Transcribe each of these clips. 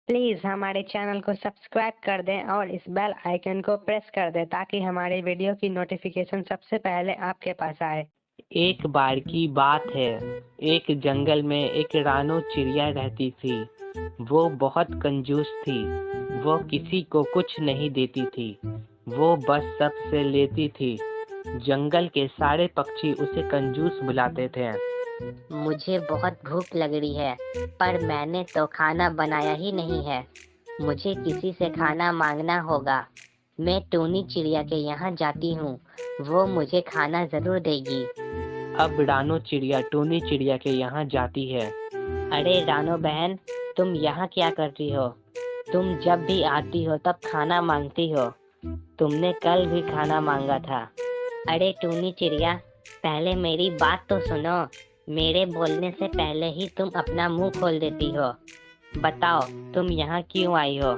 Please हमारे channel को subscribe कर दें और इस बेल आइकन को प्रेस कर दें ताकि हमारे वीडियो की नोटिफिकेशन सबसे पहले आपके पास आए। एक बार की बात है, एक जंगल में एक रानो चिड़िया रहती थी। वो बहुत कंजूस थी। वो किसी को कुछ नहीं देती थी। वो बस सबसे लेती थी। जंगल के सारे पक्षी उसे कंजूस बुलाते थे। मुझे बहुत भूख लग रही है, पर मैंने तो खाना बनाया ही नहीं है। मुझे किसी से खाना मांगना होगा। मैं टूनी चिड़िया के यहाँ जाती हूँ, वो मुझे खाना ज़रूर देगी। अब रानो चिड़िया टूनी चिड़िया के यहाँ जाती है। अरे रानो बहन, तुम यहाँ क्या कर रही हो? तुम जब भी आती हो तब खाना मांगती हो। तुमने कल भी खाना मांगा था। अरे टूनी चिड़िया, पहले मेरी बात तो सुनो। मेरे बोलने से पहले ही तुम अपना मुंह खोल देती हो। बताओ, तुम यहाँ क्यों आई हो?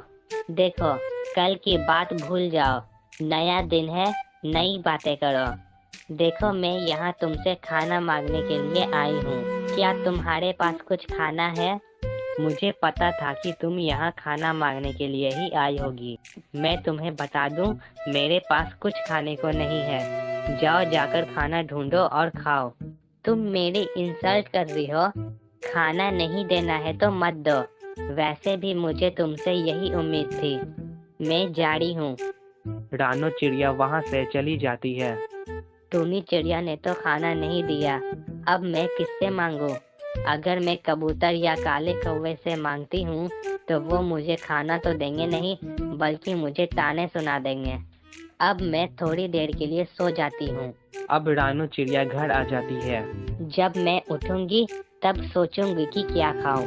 देखो, कल की बात भूल जाओ। नया दिन है, नई बातें करो। देखो, मैं यहाँ तुमसे खाना मांगने के लिए आई हूँ। क्या तुम्हारे पास कुछ खाना है? मुझे पता था कि तुम यहाँ खाना मांगने के लिए ही आई होगी। मैं तुम्हें बता दूं, मेरे पास कुछ खाने को नहीं है। जाओ जाकर खाना ढूंढो और खाओ। तुम मेरी इंसल्ट कर रही हो। खाना नहीं देना है तो मत दो। वैसे भी मुझे तुमसे यही उम्मीद थी। मैं जा रही हूँ। रानो चिड़िया वहाँ से चली जाती है। टूनी चिड़िया ने तो खाना नहीं दिया। अब मैं किससे मांगूं? अगर मैं कबूतर या काले कौवे से मांगती हूँ तो वो मुझे खाना तो देंगे नहीं, बल्कि मुझे ताने सुना देंगे। अब मैं थोड़ी देर के लिए सो जाती हूँ। अब रानो चिड़िया घर आ जाती है। जब मैं उठूंगी तब सोचूंगी कि क्या खाऊं।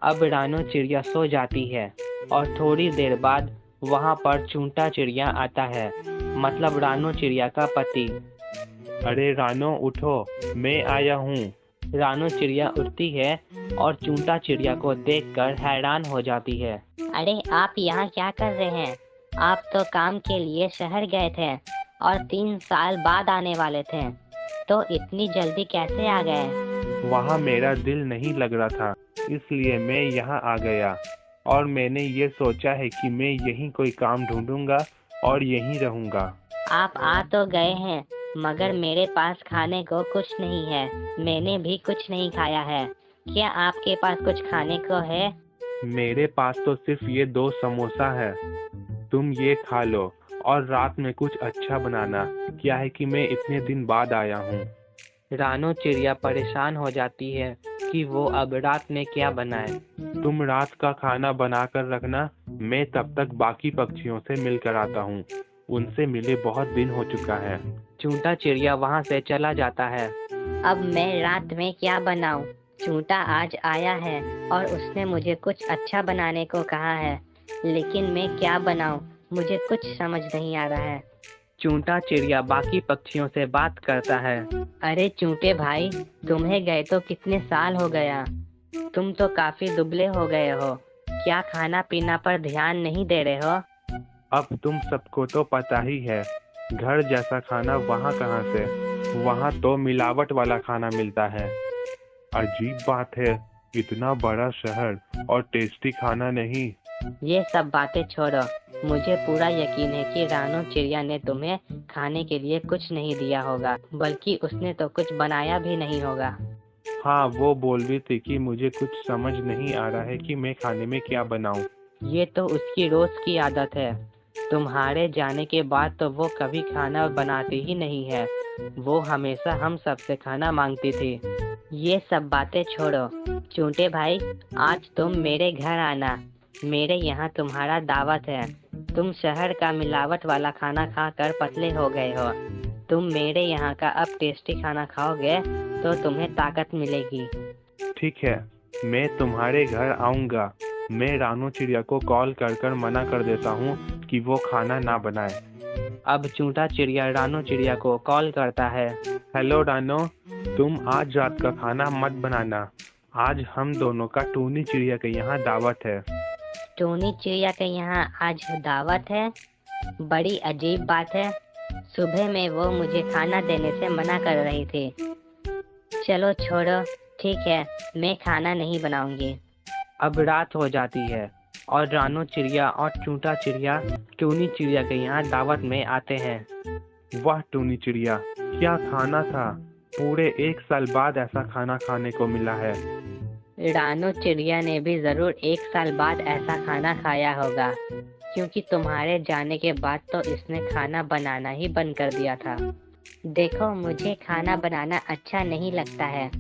अब रानो चिड़िया सो जाती है और थोड़ी देर बाद वहाँ पर चूंटा चिड़िया आता है, मतलब रानो चिड़िया का पति। अरे रानो उठो, मैं आया हूँ। रानो चिड़िया उठती है और चूंटा चिड़िया को देखकर हैरान हो जाती है। अरे आप यहाँ क्या कर रहे हैं? आप तो काम के लिए शहर गए थे और 3 साल बाद आने वाले थे, तो इतनी जल्दी कैसे आ गए? वहाँ मेरा दिल नहीं लग रहा था, इसलिए मैं यहाँ आ गया। और मैंने ये सोचा है कि मैं यहीं कोई काम ढूंढूंगा और यहीं रहूंगा। आप आ तो गए हैं, मगर मेरे पास खाने को कुछ नहीं है। मैंने भी कुछ नहीं खाया है। क्या आपके पास कुछ खाने को है? मेरे पास तो सिर्फ ये 2 समोसा है। तुम ये खा लो और रात में कुछ अच्छा बनाना। क्या है कि मैं इतने दिन बाद आया हूँ। रानो चिड़िया परेशान हो जाती है कि वो अब रात में क्या बनाए। तुम रात का खाना बना कर रखना, मैं तब तक बाकी पक्षियों से मिलकर आता हूँ। उनसे मिले बहुत दिन हो चुका है। चूंटा चिड़िया वहाँ से चला जाता है। अब मैं रात में क्या बनाऊं? चूंटा आज आया है और उसने मुझे कुछ अच्छा बनाने को कहा है, लेकिन मैं क्या बनाऊं? मुझे कुछ समझ नहीं आ रहा है। चूंटा चिड़िया बाकी पक्षियों से बात करता है। अरे चूंटे भाई, तुम्हें गए तो कितने साल हो गया। तुम तो काफी दुबले हो गए हो। क्या खाना पीना पर ध्यान नहीं दे रहे हो? अब तुम सबको तो पता ही है, घर जैसा खाना वहाँ कहाँ से। वहाँ तो मिलावट वाला खाना मिलता है। अजीब बात है, इतना बड़ा शहर और टेस्टी खाना नहीं। ये सब बातें छोड़ो। मुझे पूरा यकीन है कि रानो चिड़िया ने तुम्हें खाने के लिए कुछ नहीं दिया होगा, बल्कि उसने तो कुछ बनाया भी नहीं होगा। हाँ, वो बोल रही थी कि मुझे कुछ समझ नहीं आ रहा है कि मैं खाने में क्या बनाऊं। ये तो उसकी रोज की आदत है। तुम्हारे जाने के बाद तो वो कभी खाना बनाती ही नहीं है। वो हमेशा हम सब से खाना मांगती थी। ये सब बातें छोड़ो। चूंटे भाई, आज तुम मेरे घर आना। मेरे यहाँ तुम्हारा दावत है। तुम शहर का मिलावट वाला खाना खाकर पतले हो गए हो। तुम मेरे यहाँ का अब टेस्टी खाना खाओगे तो तुम्हें ताकत मिलेगी। ठीक है, मैं तुम्हारे घर आऊँगा। मैं रानो चिड़िया को कॉल कर कर मना कर देता हूँ कि वो खाना ना बनाए। अब चूंटा चिड़िया रानो चिड़िया को कॉल करता है। हेलो रानो, तुम आज रात का खाना मत बनाना। आज हम दोनों का टूनी चिड़िया के यहाँ दावत है। टूनी चिड़िया के यहाँ आज दावत है? बड़ी अजीब बात है। सुबह में वो मुझे खाना देने से मना कर रही थी। चलो छोड़ो, ठीक है, मैं खाना नहीं बनाऊंगी। अब रात हो जाती है। और रानो चिड़िया और चूटा चिड़िया टूनी चिड़िया के यहाँ दावत में आते हैं। वाह टूनी चिड़िया, क्या खाना था। पूरे 1 साल बाद ऐसा खाना खाने को मिला है। रानो चिड़िया ने भी जरूर 1 साल बाद ऐसा खाना खाया होगा, क्योंकि तुम्हारे जाने के बाद तो इसने खाना बनाना ही बंद कर दिया था। देखो, मुझे खाना बनाना अच्छा नहीं लगता है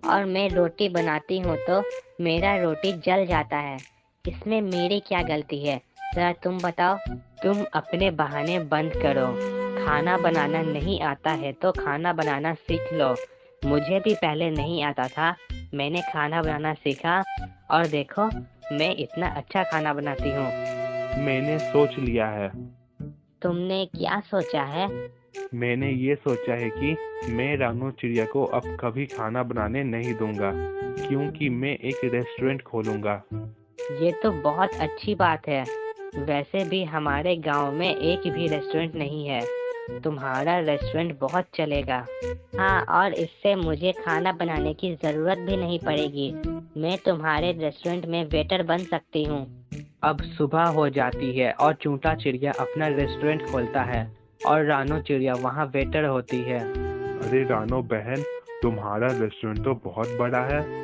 और मैं रोटी बनाती हूँ तो मेरा रोटी जल जाता है। इसमें मेरी क्या गलती है, जरा तुम बताओ। तुम अपने बहाने बंद करो। खाना बनाना नहीं आता है तो खाना बनाना सीख लो। मुझे भी पहले नहीं आता था, मैंने खाना बनाना सीखा और देखो मैं इतना अच्छा खाना बनाती हूँ। मैंने सोच लिया है। तुमने क्या सोचा है? मैंने ये सोचा है कि मैं रानो चिड़िया को अब कभी खाना बनाने नहीं दूंगा, क्योंकि मैं एक रेस्टोरेंट खोलूंगा। ये तो बहुत अच्छी बात है। वैसे भी हमारे गांव में एक भी रेस्टोरेंट नहीं है। तुम्हारा रेस्टोरेंट बहुत चलेगा। हाँ, और इससे मुझे खाना बनाने की जरूरत भी नहीं पड़ेगी। मैं तुम्हारे रेस्टोरेंट में वेटर बन सकती हूँ। अब सुबह हो जाती है और चूटा चिड़िया अपना रेस्टोरेंट खोलता है और रानो चिड़िया वहाँ वेटर होती है। अरे रानो बहन, तुम्हारा रेस्टोरेंट तो बहुत बड़ा है।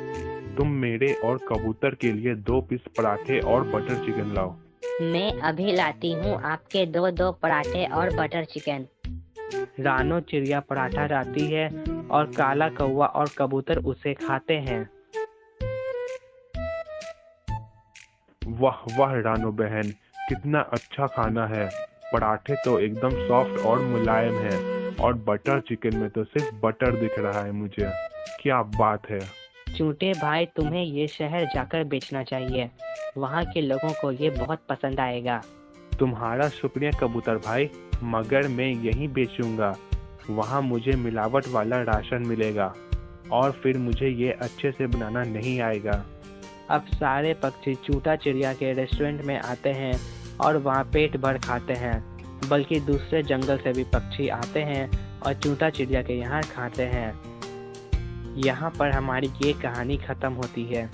तुम मेरे और कबूतर के लिए 2 पीस पराठे और बटर चिकन लाओ। मैं अभी लाती हूँ आपके 2 पराठे और बटर चिकन। रानो चिड़िया पराठा लाती है और काला कौवा और कबूतर उसे खाते हैं। वाह वाह रानो बहन, कितना अच्छा खाना है। पराठे तो एकदम सॉफ्ट और मुलायम है और बटर चिकन में तो सिर्फ बटर दिख रहा है मुझे। क्या बात है। चूटे भाई, तुम्हें ये शहर जाकर बेचना चाहिए। वहाँ के लोगों को ये बहुत पसंद आएगा। तुम्हारा शुक्रिया कबूतर भाई, मगर मैं यहीं बेचूंगा। वहाँ मुझे मिलावट वाला राशन मिलेगा और फिर मुझे ये अच्छे से बनाना नहीं आएगा। अब सारे पक्षी चूटा चिड़िया के रेस्टोरेंट में आते हैं और वहाँ पेट भर खाते हैं। बल्कि दूसरे जंगल से भी पक्षी आते हैं और चूटा चिड़िया के यहाँ खाते हैं। यहाँ पर हमारी ये कहानी खत्म होती है।